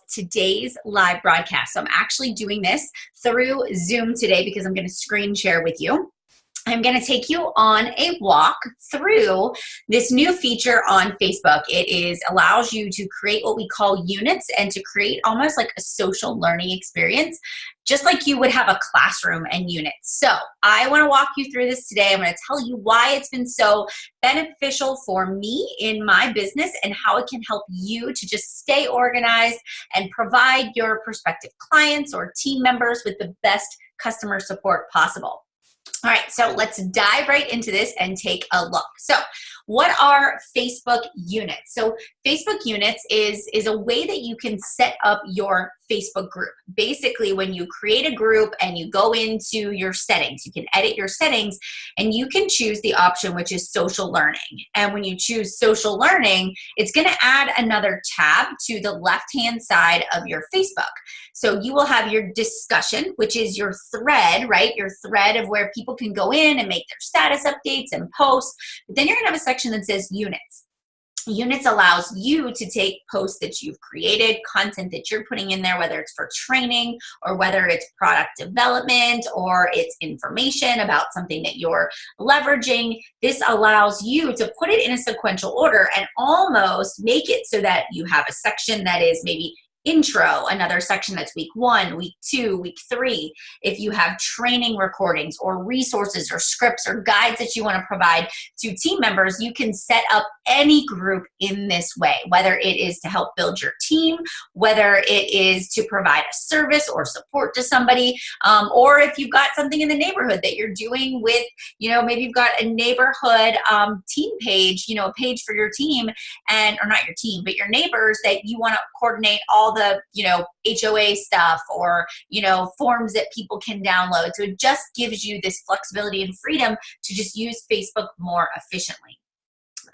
today's live broadcast. So I'm actually doing this through Zoom today because I'm going to screen share with you. I'm going to take you on a walk through this new feature on Facebook. It allows you to create what we call units and to create almost like a social learning experience, just like you would have a classroom and units. So I want to walk you through this today. I'm going to tell you why it's been so beneficial for me in my business and how it can help you to just stay organized and provide your prospective clients or team members with the best customer support possible. All right, so let's dive right into this and take a look. So what are Facebook units? So Facebook units is a way that you can set up your Facebook group. Basically, when you create a group and you go into your settings, you can edit your settings and you can choose the option which is social learning. And when you choose social learning, it's going to add another tab to the left-hand side of your Facebook. So you will have your discussion, which is your thread, right? Your thread of where people can go in and make their status updates and posts. But then you're going to have a section that says units. Units allows you to take posts that you've created, content that you're putting in there, whether it's for training or whether it's product development or it's information about something that you're leveraging. This allows you to put it in a sequential order and almost make it so that you have a section that is maybe intro, another section that's week 1, week 2, week 3. If you have training recordings or resources or scripts or guides that you want to provide to team members, you can set up any group in this way, whether it is to help build your team, whether it is to provide a service or support to somebody, or if you've got something in the neighborhood that you're doing with, maybe you've got a neighborhood team page, a page for your team or not your team, but your neighbors that you want to coordinate all the, HOA stuff or, forms that people can download. So it just gives you this flexibility and freedom to just use Facebook more efficiently.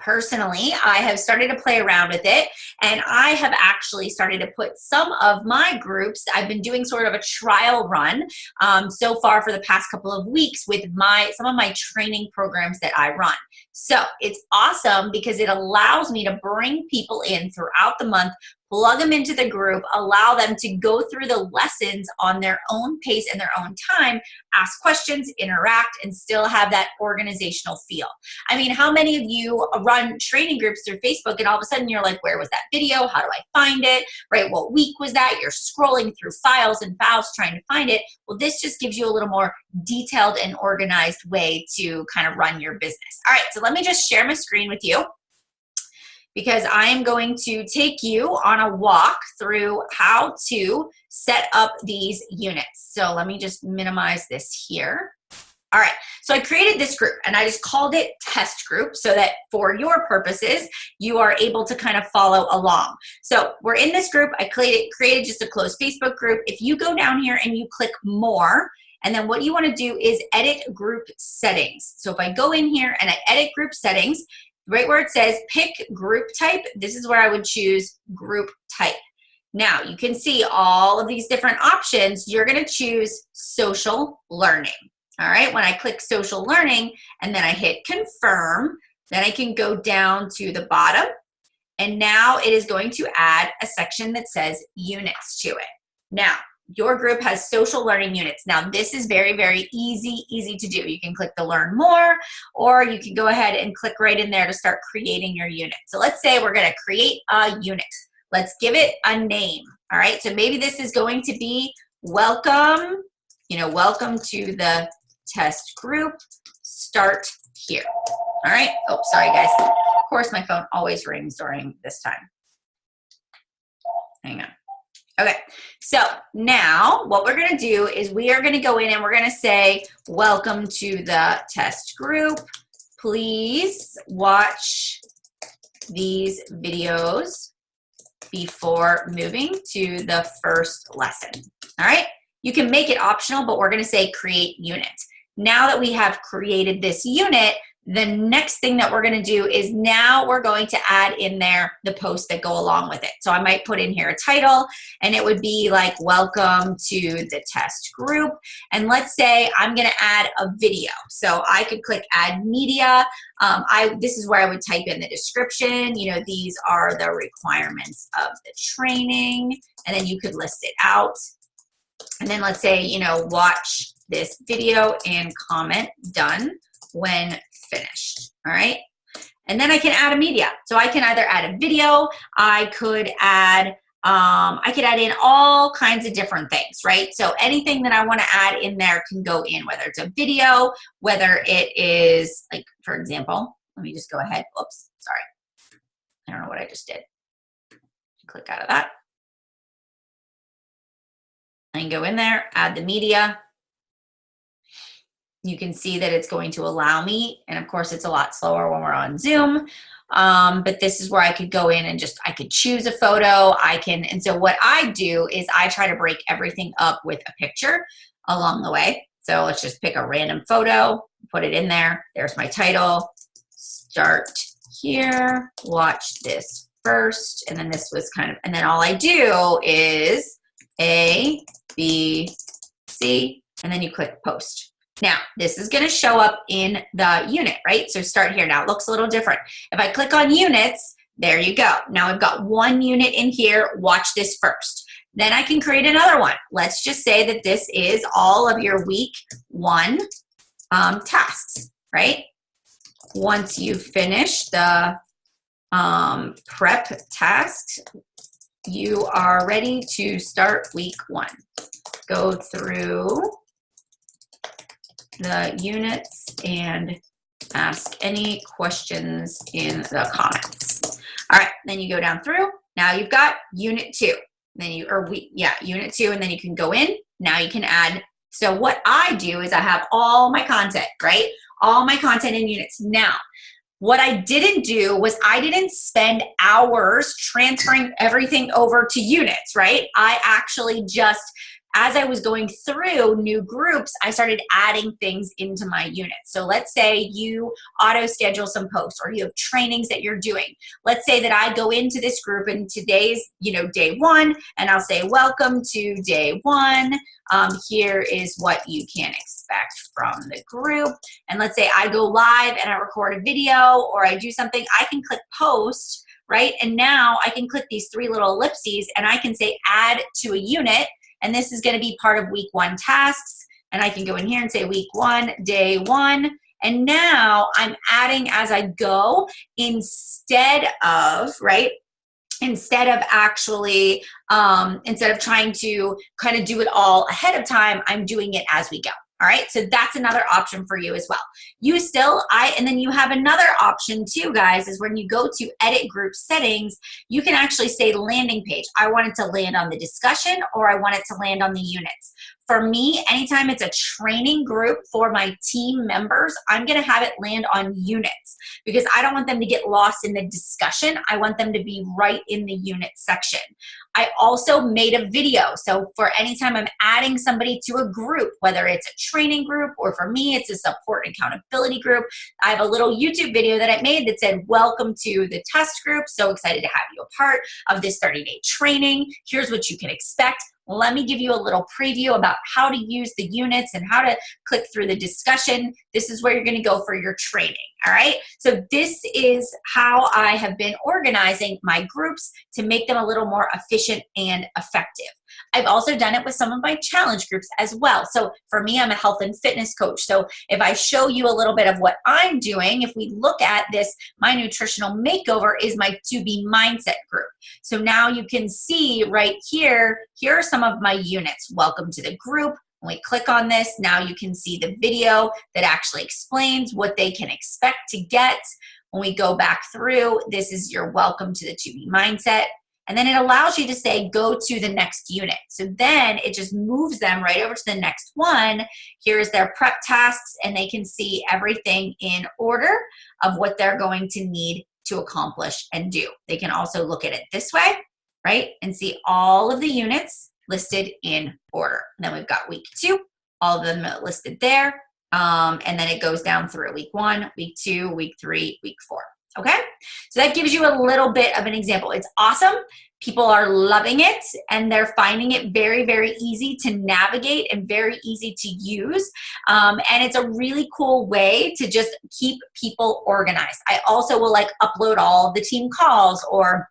Personally, I have started to play around with it, and I have actually started to put some of my groups, I've been doing sort of a trial run so far for the past couple of weeks with some of my training programs that I run. So it's awesome because it allows me to bring people in throughout the month, plug them into the group, allow them to go through the lessons on their own pace and their own time, ask questions, interact, and still have that organizational feel. I mean, how many of you run training groups through Facebook and all of a sudden you're like, where was that video? How do I find it? Right? What week was that? You're scrolling through files and files trying to find it. Well, this just gives you a little more detailed and organized way to kind of run your business. All right, so let me just share my screen with you, because I am going to take you on a walk through how to set up these units. So let me just minimize this here. All right, so I created this group and I just called it test group so that for your purposes, you are able to kind of follow along. So we're in this group. I created just a closed Facebook group. If you go down here and you click more, and then what you want to do is edit group settings. So if I go in here and I edit group settings, right where it says pick group type, this is where I would choose group type. Now you can see all of these different options. You're going to choose social learning. All right, when I click social learning and then I hit confirm, then I can go down to the bottom, and now it is going to add a section that says units to it. Now, your group has social learning units. Now, this is very, very easy to do. You can click the learn more, or you can go ahead and click right in there to start creating your unit. So let's say we're going to create a unit. Let's give it a name. All right, so maybe this is going to be welcome, welcome to the test group, start here. All right, oh, sorry guys. Of course, my phone always rings during this time. Hang on. Okay, so now what we're going to do is we are going to go in and we're going to say, welcome to the test group. Please watch these videos before moving to the first lesson. All right, you can make it optional, but we're going to say create unit. Now that we have created this unit, the next thing that we're going to do is now we're going to add in there the posts that go along with it. So I might put in here a title, and it would be like, welcome to the test group. And let's say I'm going to add a video. So I could click add media. This is where I would type in the description. You know, these are the requirements of the training. And then you could list it out. And then let's say, you know, watch this video and comment done when finished. All right. And then I can add a media. So I can either add a video, I could add in all kinds of different things, right? So anything that I want to add in there can go in, whether it's a video, whether it is like, for example, let me just go ahead. Oops, sorry. I don't know what I just did. Click out of that. I can go in there, add the media. You can see that it's going to allow me, and of course it's a lot slower when we're on Zoom, but this is where I could go in and I could choose a photo. And so what I do is I try to break everything up with a picture along the way. So let's just pick a random photo, put it in there. There's my title, start here, watch this first, and then this was and then all I do is A, B, C, and then you click post. Now, this is going to show up in the unit, right? So start here. Now, it looks a little different. If I click on units, there you go. Now, I've got one unit in here. Watch this first. Then I can create another one. Let's just say that this is all of your week 1 tasks, right? Once you finish the prep tasks, you are ready to start week 1. Go through the units and ask any questions in the comments. All right, then you go down through. Now you've got unit 2. Then unit 2, and then you can go in. Now you can add. So what I do is I have all my content, right? All my content in units. Now, what I didn't do was I didn't spend hours transferring everything over to units, right? I actually just, as I was going through new groups, I started adding things into my unit. So let's say you auto schedule some posts, or you have trainings that you're doing. Let's say that I go into this group and today's, day 1, and I'll say, welcome to day 1. Here is what you can expect from the group. And let's say I go live and I record a video, or I do something, I can click post, right? And now I can click these 3 little ellipses and I can say add to a unit. And this is going to be part of week 1 tasks. And I can go in here and say week 1, day 1. And now I'm adding as I go instead of, right? Instead of actually, instead of trying to kind of do it all ahead of time, I'm doing it as we go. All right, so that's another option for you as well. And then you have another option too, guys, is when you go to edit group settings, you can actually say landing page. I want it to land on the discussion, or I want it to land on the units. For me, anytime it's a training group for my team members, I'm going to have it land on units because I don't want them to get lost in the discussion. I want them to be right in the unit section. I also made a video. So for anytime I'm adding somebody to a group, whether it's a training group or for me, it's a support and accountability group, I have a little YouTube video that I made that said, welcome to the test group. So excited to have you a part of this 30-day training. Here's what you can expect. Let me give you a little preview about how to use the units and how to click through the discussion. This is where you're going to go for your training, all right? So this is how I have been organizing my groups to make them a little more efficient and effective. I've also done it with some of my challenge groups as well. So for me, I'm a health and fitness coach. So if I show you a little bit of what I'm doing, if we look at this, my nutritional makeover is my To Be Mindset group. So now you can see right here, here are some of my units. Welcome to the group. When we click on this, now you can see the video that actually explains what they can expect to get. When we go back through, this is your welcome to the To Be Mindset. And then it allows you to say, go to the next unit. So then it just moves them right over to the next one. Here's their prep tasks, and they can see everything in order of what they're going to need to accomplish and do. They can also look at it this way, right? And see all of the units listed in order. And then we've got week 2, all of them listed there. And then it goes down through week 1, week 2, week 3, week 4. Okay, so that gives you a little bit of an example. It's awesome. People are loving it, and they're finding it very, very easy to navigate and very easy to use. And it's a really cool way to just keep people organized. I also will like upload all of the team calls or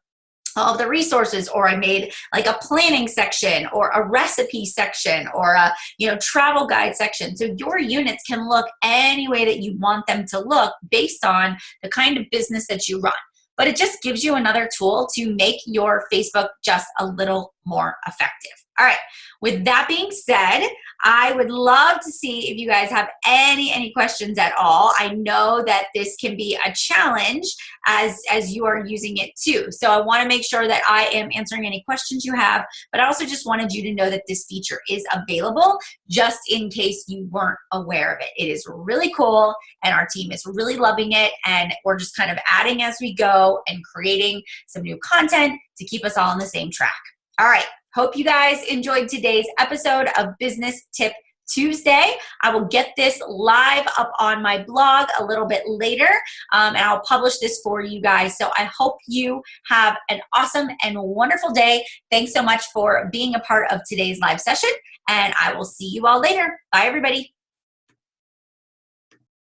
all of the resources, or I made like a planning section or a recipe section or a travel guide section. So your units can look any way that you want them to look based on the kind of business that you run. But it just gives you another tool to make your Facebook just a little more effective. All right, with that being said, I would love to see if you guys have any questions at all. I know that this can be a challenge as you are using it too. So I want to make sure that I am answering any questions you have, but I also just wanted you to know that this feature is available just in case you weren't aware of it. It is really cool, and our team is really loving it, and we're just kind of adding as we go and creating some new content to keep us all on the same track. All right. Hope you guys enjoyed today's episode of Business Tip Tuesday. I will get this live up on my blog a little bit later, and I'll publish this for you guys. So I hope you have an awesome and wonderful day. Thanks so much for being a part of today's live session, and I will see you all later. Bye, everybody.